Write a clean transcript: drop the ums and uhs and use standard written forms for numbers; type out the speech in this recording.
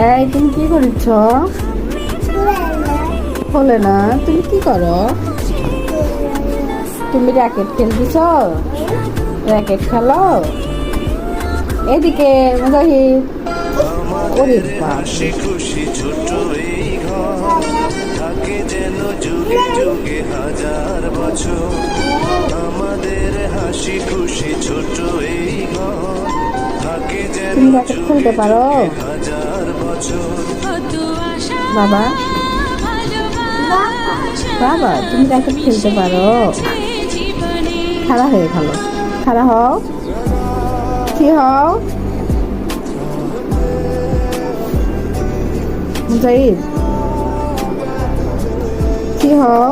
এই তুমি কি করছ? হলে না, তুমি কি করো? তুমি র্যাকেট খেলতেছ? র্যাকেট খেলো? এদিকে মুজাহিদ। ওরে বাপরে। খুশি ছোট এই ঘর থাকে যেন যুগে যুগে হাজার বছর। আমাদের হাসি খুশি ছোট এই ঘর থাকে যেন তুমি র্যাকেট খেলতে পারো? হাজার বছর। বাবা, বাবা তুমি র্যাকেট খেলতে পারো? খাড়া হয়ে খেলো, খাড়া হও, কি হও মুজাহিদ, কি হও?